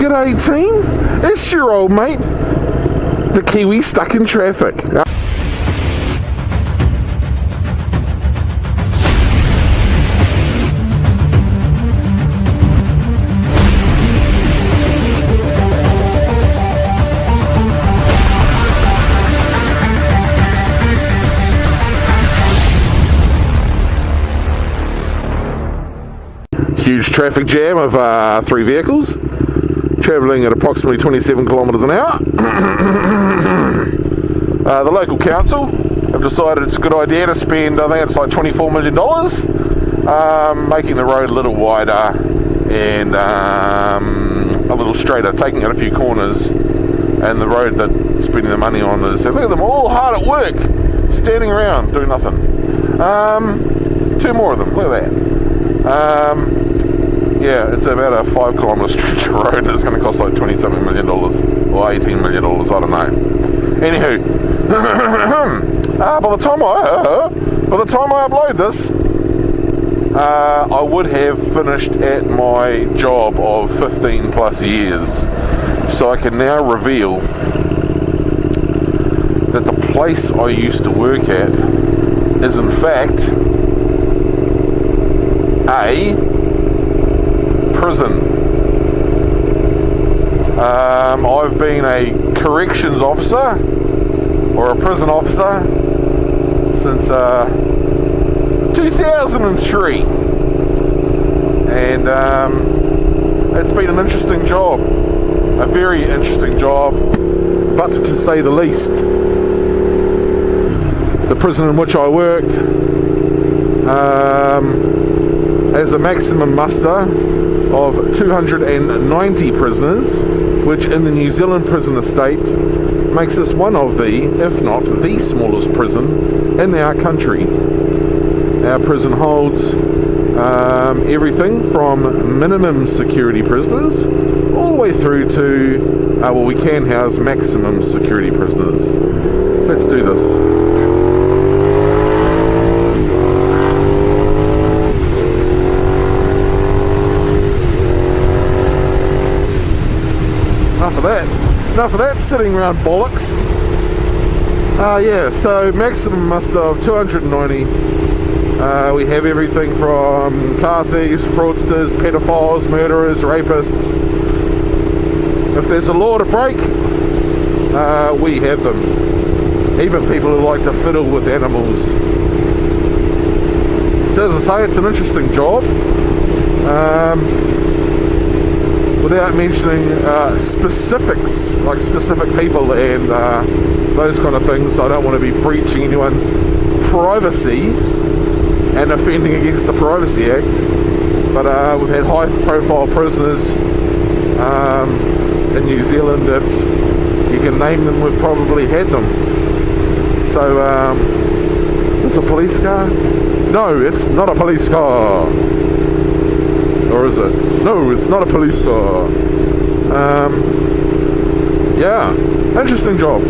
G'day team, it's your old mate, the Kiwi stuck in traffic. Huge traffic jam of 3 vehicles travelling at approximately 27 kilometres an hour. The local council have decided it's a good idea to spend, I think it's like $24 million, making the road a little wider and a little straighter, taking out a few corners. And the road that spending the money on is, look at them all hard at work, standing around doing nothing. 2 more of them, look at that. Yeah, it's about a 5 kilometre stretch of road. It's going to cost like $27 million or $18 million, I don't know. Anywho, by the time I upload this, I would have finished at my job of 15 plus years. So I can now reveal that the place I used to work at is in fact a prison. I've been a corrections officer or a prison officer since 2003, and it's been an interesting job, a very interesting job, but to say the least. The prison in which I worked has a maximum muster of 290 prisoners, which in the New Zealand prison estate makes us one of the, if not the smallest prison in our country. Our prison holds everything from minimum security prisoners all the way through to, well, we can house maximum security prisoners. Let's do this. Enough of that sitting around bollocks. Yeah, so maximum muster of 290. We have everything from car thieves, fraudsters, pedophiles, murderers, rapists. If there's a law to break, we have them. Even people who like to fiddle with animals. So as I say, it's an interesting job. Without mentioning specifics, like specific people and those kind of things, I don't want to be breaching anyone's privacy and offending against the Privacy Act. But we've had high-profile prisoners in New Zealand. If you can name them, we've probably had them. So, it's a police car? No, it's not a police car. Or is it? No, it's not a police car. Yeah, interesting job.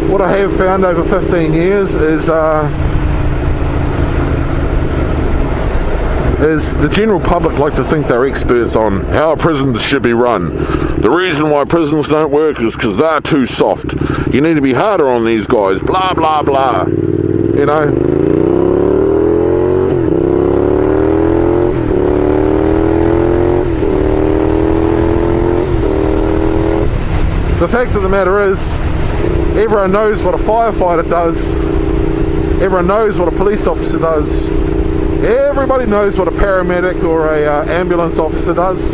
What I have found over 15 years is the general public like to think they're experts on how prisons should be run. The reason why prisons don't work is because they're too soft. You need to be harder on these guys, blah, blah, blah. You know? The fact of the matter is, everyone knows what a firefighter does. Everyone knows what a police officer does. Everybody knows what a paramedic or a ambulance officer does.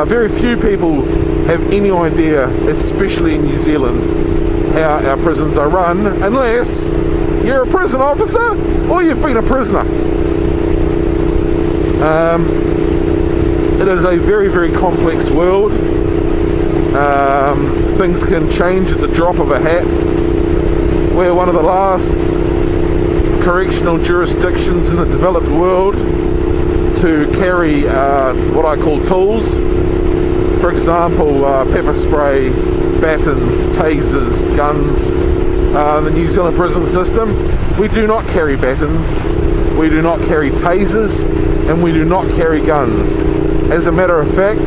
Very few people have any idea, especially in New Zealand, how our prisons are run, unless you're a prison officer or you've been a prisoner. It is a very, very complex world. Things can change at the drop of a hat. We're one of the last correctional jurisdictions in the developed world to carry what I call tools. For example, pepper spray, batons, tasers, guns. The New Zealand prison system, we do not carry batons, we do not carry tasers, and we do not carry guns. As a matter of fact,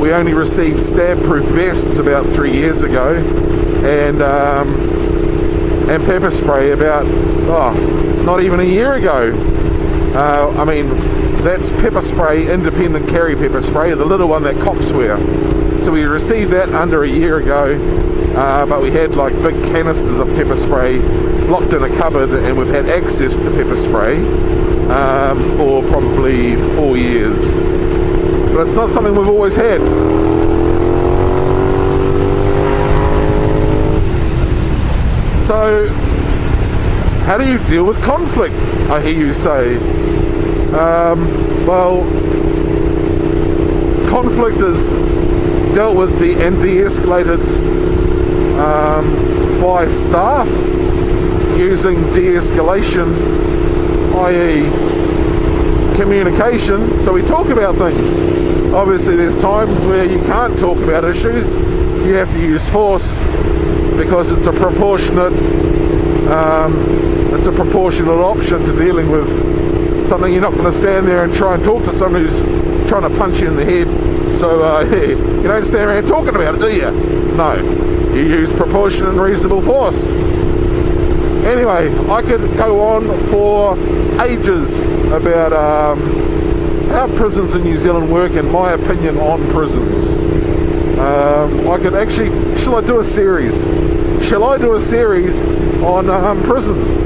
we only received stab-proof vests about 3 years ago, and pepper spray about not even a year ago. I mean, that's pepper spray, independent carry pepper spray, the little one that cops wear. So we received that under a year ago, but we had like big canisters of pepper spray locked in a cupboard, and we've had access to pepper spray for probably 4 years. But it's not something we've always had. So, how do you deal with conflict, I hear you say? Well, conflict is dealt with and de-escalated by staff using de-escalation, i.e. communication. So we talk about things. Obviously there's times where you can't talk about issues. You have to use force because it's a proportionate option to dealing with something. You're not going to stand there and try and talk to someone who's trying to punch you in the head. So you don't stand around talking about it, do you? No. You use proportion and reasonable force. Anyway, I could go on for ages about how prisons in New Zealand work and my opinion on prisons. I could actually, shall I do a series? Shall I do a series on prisons?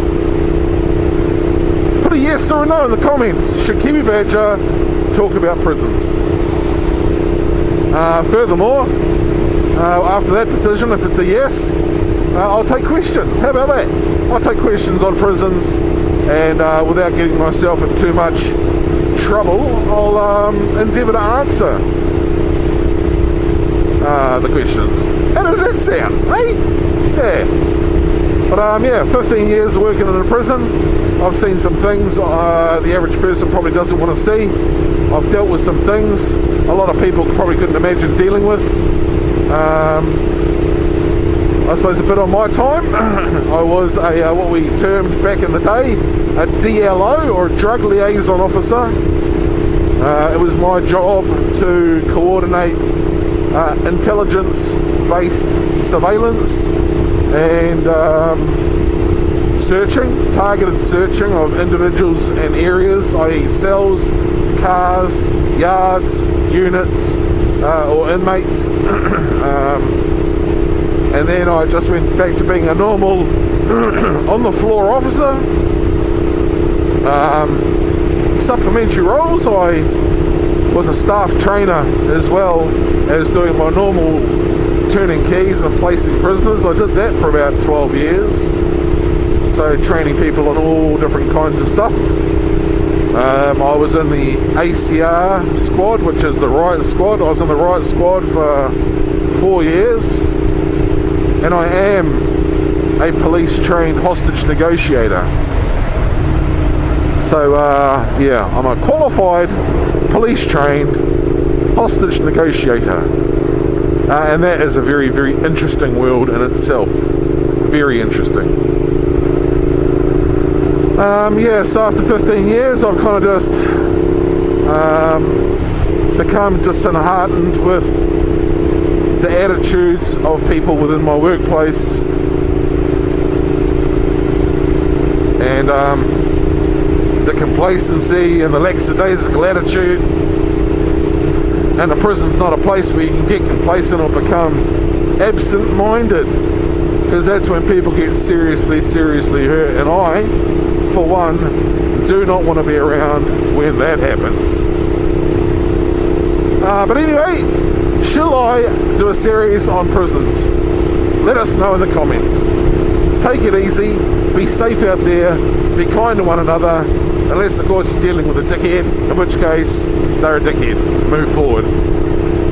Put a yes or a no in the comments. Should Kiwi Badger talk about prisons? Furthermore, after that decision, if it's a yes, I'll take questions. How about that? I'll take questions on prisons, and without getting myself in too much trouble, I'll endeavour to answer the questions. How does that sound, eh? Yeah. But yeah, 15 years working in a prison. I've seen some things the average person probably doesn't want to see. I've dealt with some things a lot of people probably couldn't imagine dealing with. I suppose a bit on my time, I was a what we termed back in the day a DLO, or a drug liaison officer. It was my job to coordinate intelligence-based surveillance and targeted searching of individuals and areas, i.e. cells, cars, yards, units, or inmates. And then I just went back to being a normal on-the-floor officer. Supplementary roles, I was a staff trainer as well as doing my normal turning keys and placing prisoners. I did that for about 12 years. So training people on all different kinds of stuff. I was in the ACR squad, which is the riot squad. I was in the riot squad for 4 years. And I am a police-trained hostage negotiator. So, yeah, I'm a qualified police-trained hostage negotiator. And that is a very, very interesting world in itself. Very interesting. Yeah, so after 15 years, I've kind of just become disheartened with the attitudes of people within my workplace, and the complacency and the lackadaisical attitude. And the prison's not a place where you can get complacent or become absent-minded, because that's when people get seriously hurt, and I, for one, do not want to be around when that happens. But anyway, shall I do a series on prisons? Let us know in the comments. Take it easy, be safe out there, be kind to one another, unless of course you're dealing with a dickhead, in which case they're a dickhead. Move forward.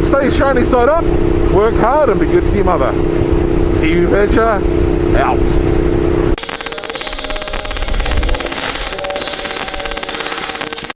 Stay shiny side up, work hard and be good to your mother. Kiwi Badger, out.